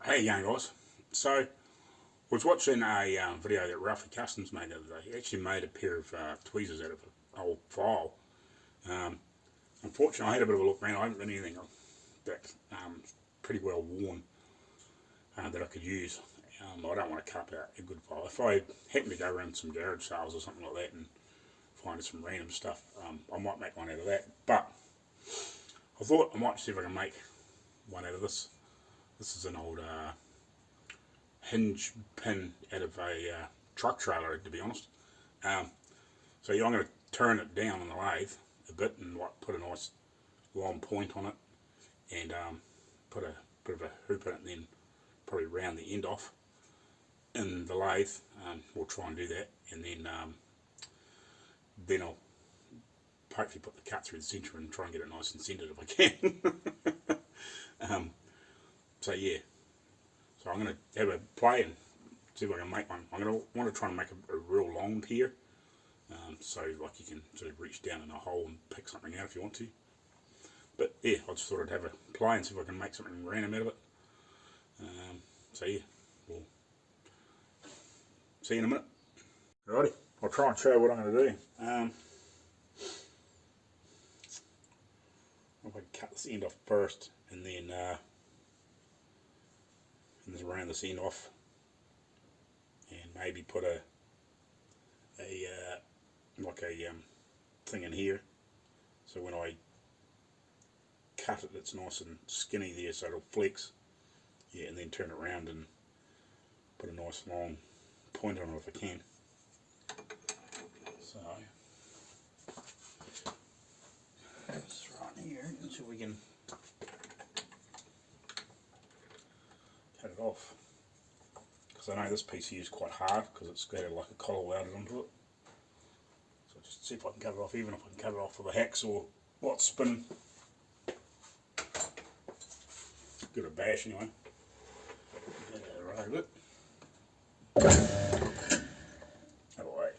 How you going, guys? So, I was watching a video that Ralfy Kustoms made the other day. He actually made a pair of tweezers out of an old file. Unfortunately, I had a bit of a look around. I haven't got anything that's pretty well worn that I could use. I don't want to cut out a good file. If I happen to go around some garage sales or something like that and find some random stuff, I might make one out of that. But I thought I might see if I can make one out of this. This is an old hinge pin out of a truck trailer, to be honest. So yeah, I'm going to turn it down on the lathe a bit and put a nice long point on it, and put a bit of a hoop in it, and then probably round the end off in the lathe. We'll try and do that, and then I'll hopefully put the cut through the centre and try and get it nice and centred if I can. So yeah, so I'm going to have a play and see if I can make one. I'm going to want to try and make a real long pair, so like you can sort of reach down in a hole and pick something out if you want to. But yeah, I just thought I'd have a play and see if I can make something random out of it. So yeah, we'll see you in a minute. Alrighty, I'll try and show you what I'm going to do. If I can cut this end off first, and then just round this end off, and maybe put a thing in here, so when I cut it, it's nice and skinny there, so it'll flex. Yeah, and then turn it around and put a nice long point on it if I can. So it's right here, and see if we can cut it off, because I know this piece here is quite hard because it's got like a collar welded onto it. So just see if I can cut it off, even if I can cut it off with a hacksaw while it's spinning. Give it a bash anyway. Right a bit. That way.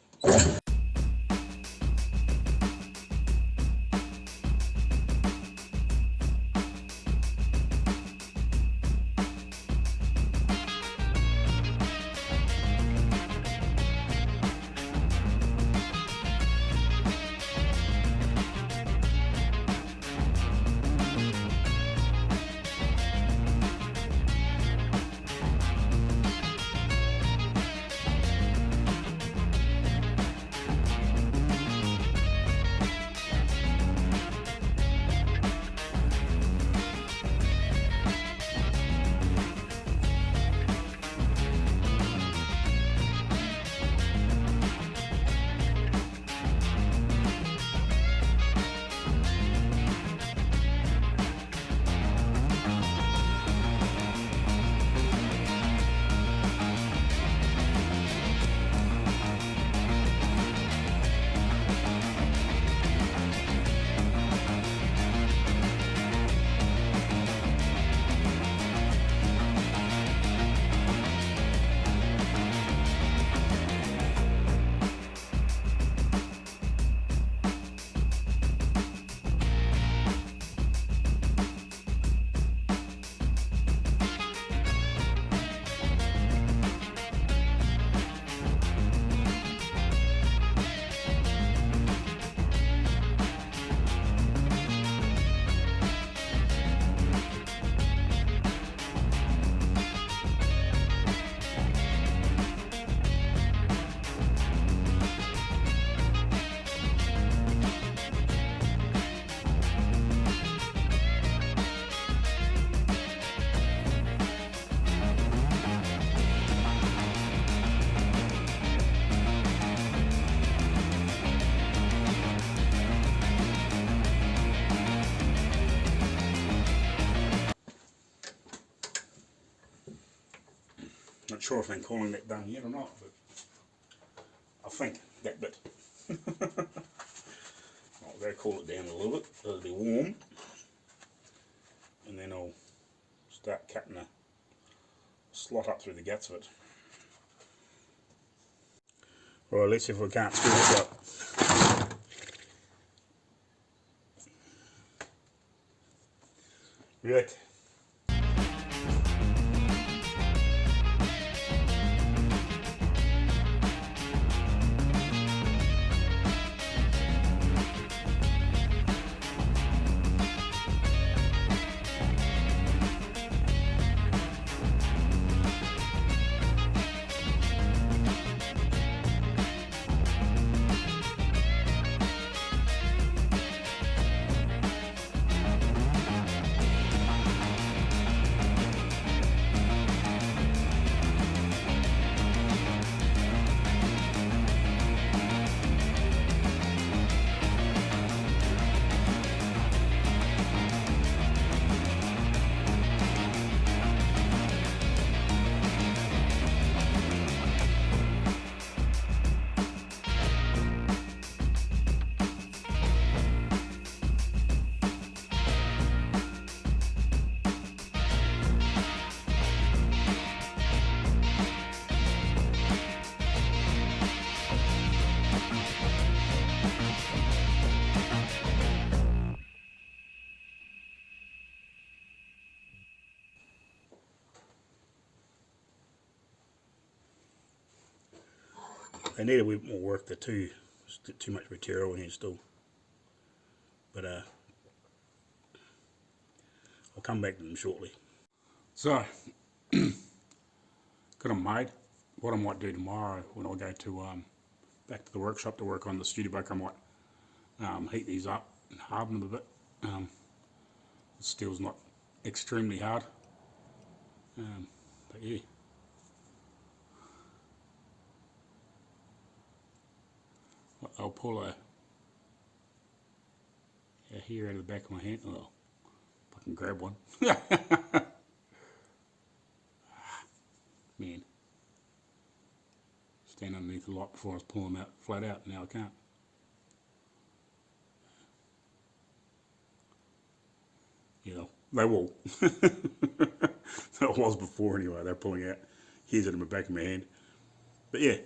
Not sure if I'm calling that done yet or not, but I think that bit. I'll go cool it down a little bit so it'll be warm, and then I'll start cutting a slot up through the guts of it. Right, let's see if we can't screw this up. Right. they need a wee bit more work. They're too much material in here still. But I'll come back to them shortly. So, got them made. What I might do tomorrow when I go to back to the workshop to work on the studio bike, I might heat these up and harden them a bit. The steel's not extremely hard, but yeah. I'll pull a hair out of the back of my hand. Oh, if I can grab one. Man. Stand underneath the light before I was pulling them out flat out. Now I can't. You know, they will. That was before anyway. They're pulling out hairs out of the back of my hand. But yeah,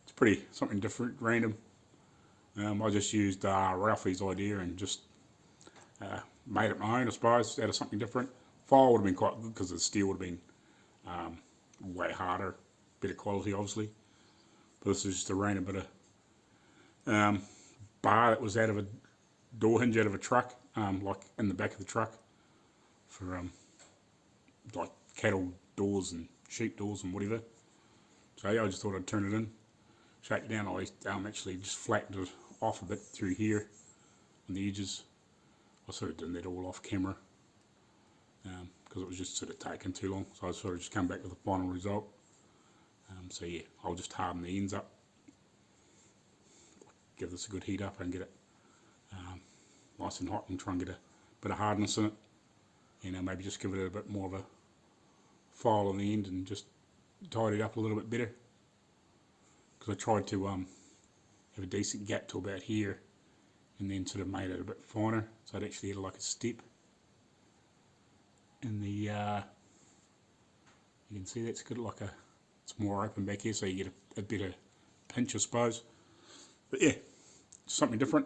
it's pretty something different, random. I just used Ralfy's idea and just made it my own, I suppose, out of something different. File would have been quite good because the steel would have been way harder, better quality, obviously. But this is just a random bit of bar that was out of a door hinge out of a truck, like in the back of the truck for like cattle doors and sheep doors and whatever. So yeah, I just thought I'd turn it in, shake it down. I actually just flattened it off a bit through here on the edges. I sort of did that all off camera because it was just sort of taking too long. So I sort of just come back with the final result. So yeah, I'll just harden the ends up, give this a good heat up and get it nice and hot and try and get a bit of hardness in it. You know, maybe just give it a bit more of a file on the end and just tidy it up a little bit better. Because I tried to have a decent gap to about here and then sort of made it a bit finer, so it actually had like a step in the you can see that's got like a, it's more open back here, so you get a better pinch, I suppose. But yeah, something different.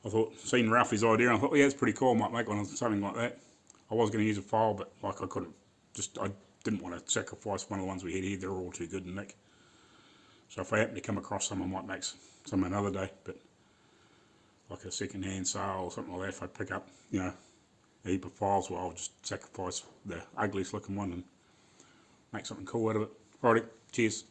I thought, seen Ralfy's idea, and I thought, yeah, it's pretty cool, I might make one of something like that. I was going to use a file, but like I couldn't, I didn't want to sacrifice one of the ones we had here. They're all too good to nick. So if I happen to come across some, I might make some another day. But like a second-hand sale or something like that, if I pick up, you know, a heap of files, well, I'll just sacrifice the ugliest looking one and make something cool out of it. Alrighty, cheers.